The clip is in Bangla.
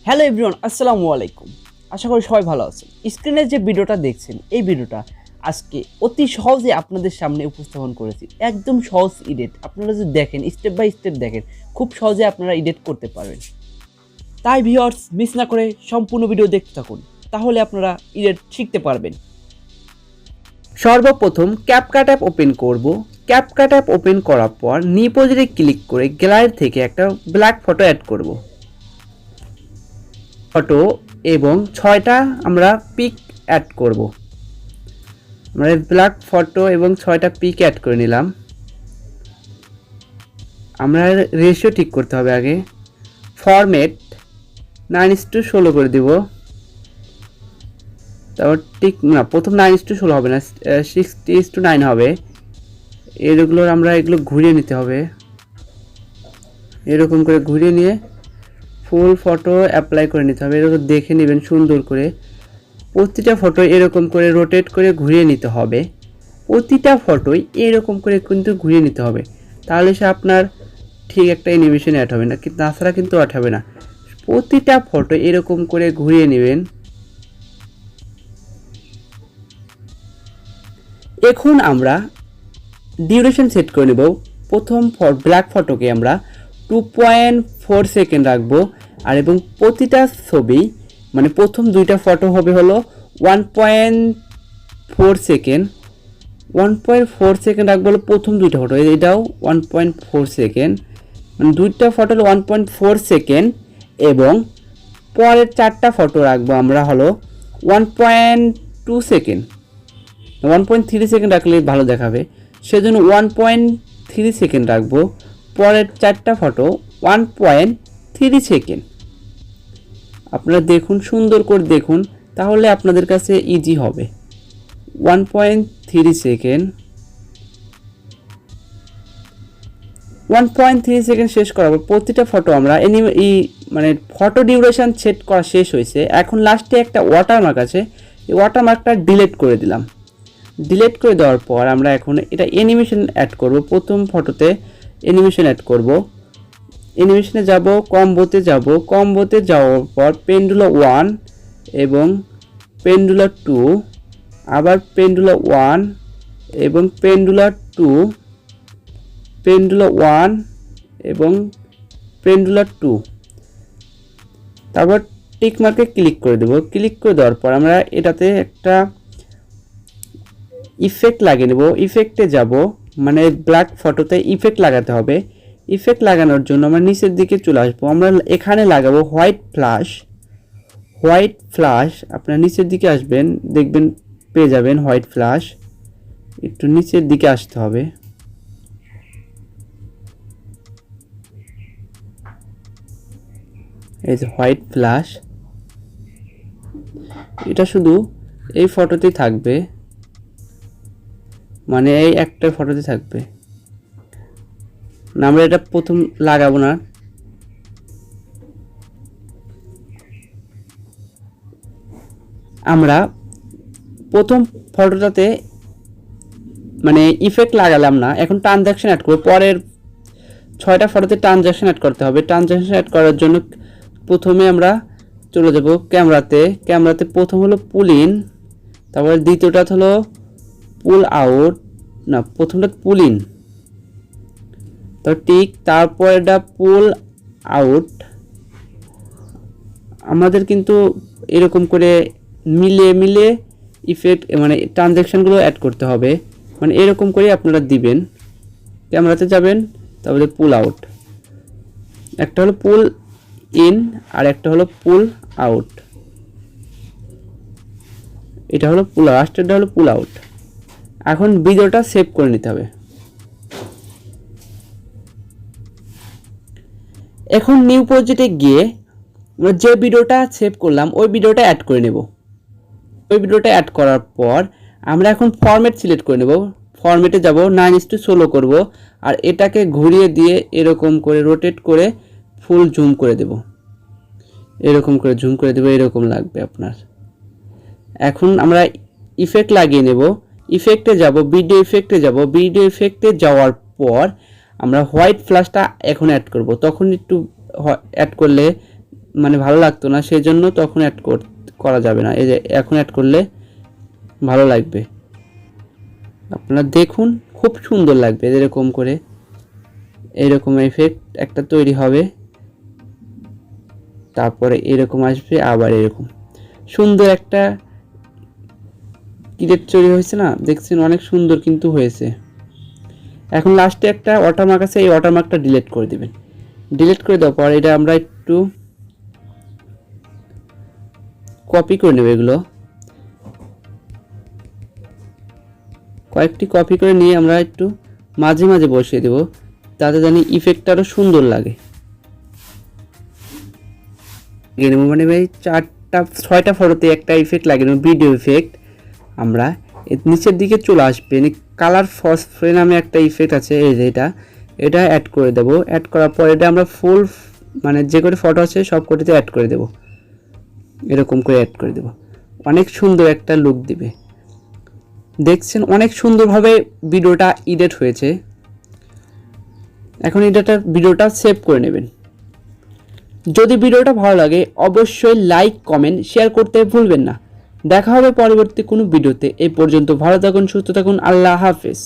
হ্যালো এভরিওয়ান, আসসালামু আলাইকুম। আশা করি সবাই ভালো আছেন। স্ক্রিনে যে ভিডিওটা দেখছেন, এই ভিডিওটা আজকে অতি সহজে আপনাদের সামনে উপস্থাপন করেছি। একদম সহজ এডিট, আপনারা যদি দেখেন, স্টেপ বাই স্টেপ দেখেন, খুব সহজে আপনারা এডিট করতে পারবেন। তাই ভিউয়ার্স, মিস না করে সম্পূর্ণ ভিডিও দেখতে থাকুন, তাহলে আপনারা এডিট শিখতে পারবেন। সর্বপ্রথম ক্যাপকাট অ্যাপ ওপেন করব। ক্যাপকাট অ্যাপ ওপেন করার পর নিউ প্রজেক্টে ক্লিক করে গ্যালারি থেকে একটা ব্ল্যাক ফটো অ্যাড করব। ফটো এবং 6টা আমরা পিক অ্যাড করব। আমরা ব্ল্যাক ফটো এবং 6টা পিক অ্যাড করে নিলাম। আমরা রেশিও ঠিক করতে হবে আগে। ফরম্যাট 9:16 করে দিব। তারপর ঠিক না, প্রথম 9:16 হবে না, 60:9 হবে। এগুলো ঘুরিয়ে নিতে হবে। এরকম করে ঘুরিয়ে নিয়ে ফুল ফটো অ্যাপ্লাই করে নিতে হবে। এরকম দেখে নেবেন সুন্দর করে। প্রতিটা ফটো এরকম করে রোটেট করে ঘুরিয়ে নিতে হবে। প্রতিটা ফটোই এরকম করে কিন্তু ঘুরিয়ে নিতে হবে, তাহলে সে আপনার ঠিক একটা অ্যানিমেশন অ্যাড হবে না, কিন্তু তাছাড়া কিন্তু অ্যাড হবে না। প্রতিটা ফটো এরকম করে ঘুরিয়ে নেবেন। এখন আমরা ডিউরেশন সেট করে নেব। প্রথম ব্ল্যাক ফটোকে আমরা 2.4 সেকেন্ড রাখবো, আর এবং প্রতিটা ছবি মানে প্রথম দুইটা ফটো হবে হলো 1.4 সেকেন্ড। 1.4 সেকেন্ড রাখবো হলো প্রথম দুইটা ফটো, এটাও 1.4 সেকেন্ড, মানে দুইটা ফটো হলো 1.4 সেকেন্ড। এবং পরের 4টা ফটো রাখবো আমরা হলো 1.2 সেকেন্ড। 1.3 সেকেন্ড রাখলে ভালো দেখাবে, সেজন্য 1.3 সেকেন্ড রাখবো। পরের 4টা ফটো 1.3 সেকেন্ড। আপনারা দেখুন, সুন্দর করে দেখুন, তাহলে আপনাদের কাছে ইজি হবে। 1.3 সেকেন্ড। 1.3 সেকেন্ড শেষ করার পর প্রতিটা ফটো আমরা মানে ফটো ডিউরেশন সেট করা শেষ হয়েছে। এখন লাস্টে একটা ওয়াটারমার্ক আছে, এই ওয়াটারমার্কটা ডিলিট করে দিলাম। ডিলিট করে দেওয়ার পর আমরা এখন এটা অ্যানিমেশন অ্যাড করব। প্রথম ফটোতে অ্যানিমেশন অ্যাড করব। অ্যানিমেশনে যাব, কম্বোতে যাব। কম্বোতে যাওয়ার পর পেন্ডুলার 1 এবং পেন্ডুলার 2, আবার পেন্ডুলার 1 এবং পেন্ডুলার 2, পেন্ডুলার 1 এবং পেন্ডুলার 2। তারপর টিক মার্কে ক্লিক করে দেব। ক্লিক করে দেওয়ার পর আমরা এটাতে একটা ইফেক্ট লাগিয়ে নেব। ইফেক্টে যাব, মানে ব্ল্যাক ফটোতে ইফেক্ট লাগাতে হবে। ইফেক্ট লাগানোর জন্য আমরা নিচের দিকে চলে আসবো। আমরা এখানে লাগাবো হোয়াইট ফ্ল্যাশ। হোয়াইট ফ্ল্যাশ আপনারা নিচের দিকে আসবেন, দেখবেন পেয়ে যাবেন হোয়াইট ফ্ল্যাশ। একটু নিচের দিকে আসতে হবে। এই যে হোয়াইট ফ্ল্যাশ, এটা শুধু এই ফটোতেই থাকবে, মানে এই একটা ফটোতে থাকবে না, আমরা এটা প্রথম লাগাবো না। আমরা প্রথম ফটোটাতে মানে ইফেক্ট লাগালাম না, এখন ট্রানজ্যাকশন অ্যাড করব। পরের 6টা ফটোতে ট্রানজ্যাকশন অ্যাড করতে হবে। ট্রানজ্যাকশন অ্যাড করার জন্য প্রথমে আমরা চলে যাব ক্যামেরাতে। ক্যামেরাতে প্রথম হলো পুল ইন, তারপরে দ্বিতীয়টা হলো পুল আউট, না প্রথমটা পুল ইন, তো ঠিক তারপর এটা পুল আউট। আমাদের কিন্তু এরকম করে মিলিয়ে মিলিয়ে ইফেক্ট মানে ট্রানজ্যাকশনগুলো অ্যাড করতে হবে, মানে এরকম করে আপনারা দিবেন। ক্যামেরাতে যাবেন, তারপরে পুল আউট। একটা হলো পুল ইন আর একটা হলো পুল আউট। এটা হলো পুল আউট, লাস্টেরটা হলো পুল আউট। এখন ভিডিওটা সেভ করে নিতে হবে। এখন নিউ প্রজেক্টে গিয়ে যে ভিডিওটা সেভ করলাম ওই ভিডিওটা অ্যাড করে নেব। ওই ভিডিওটা অ্যাড করার পর আমরা এখন ফরম্যাট সিলেক্ট করে নেব। ফরম্যাটে যাব, 9:16 করব, আর এটাকে ঘুরিয়ে দিয়ে এরকম করে রোটেট করে ফুল জুম করে দেব। এরকম করে জুম করে দেব, এরকম লাগবে আপনার। এখন আমরা ইফেক্ট লাগিয়ে নেব। ইফেক্টে যাব, ভিডিও ইফেক্টে যাব। ভিডিও ইফেক্টে যাওয়ার পর আমরা হোয়াইট ফ্ল্যাশটা এখন অ্যাড করব। তখন একটু অ্যাড করলে মানে ভালো লাগতো না, সেই জন্য তখন অ্যাড করা যাবে না। এই যে এখন অ্যাড করলে ভালো লাগবে। আপনারা দেখুন খুব সুন্দর লাগবে এরকম করে, এরকম এফেক্ট একটা তৈরি হবে, তারপরে এরকম আসবে, আবার এরকম সুন্দর একটা ক্রিয়েট তৈরি হয়েছে না, দেখছেন অনেক সুন্দর কিন্তু হয়েছে। এখন লাস্টে একটা ওয়াটারমার্ক আছে, এই ওয়াটারমার্কটা ডিলিট করে দিবেন। ডিলিট করে দেওয়ার পর এটা আমরা একটু কপি করে নেব, এগুলো কয়েকটি কপি করে নিয়ে আমরা একটু মাঝে মাঝে বসিয়ে দেব, তাতে জানি ইফেক্টটা আরও সুন্দর লাগে। মানে ভাই 4টা 6টা ফটোতে একটা ইফেক্ট লাগে, ভিডিও ইফেক্ট। আমরা নিচের দিকে চলে আসবে, কালার ফসফরে নামে একটা ইফেক্ট আছে, এই যে এটা অ্যাড করে দেব। অ্যাড করার পর এটা আমরা ফুল মানে যে কটি ফটো আছে সব কটিতে অ্যাড করে দেব, এরকম করে অ্যাড করে দেব। অনেক সুন্দর একটা লুক দিবে। দেখছেন অনেক সুন্দরভাবে ভিডিওটা এডিট হয়েছে। এখন ভিডিওটা সেভ করে নেবেন। যদি ভিডিওটা ভালো লাগে অবশ্যই লাইক কমেন্ট শেয়ার করতে ভুলবেন না। দেখা হবে পরবর্তী কোনো ভিডিওতে। এই পর্যন্ত ভালো থাকুন, সুস্থ থাকুন, আল্লাহ হাফেজ।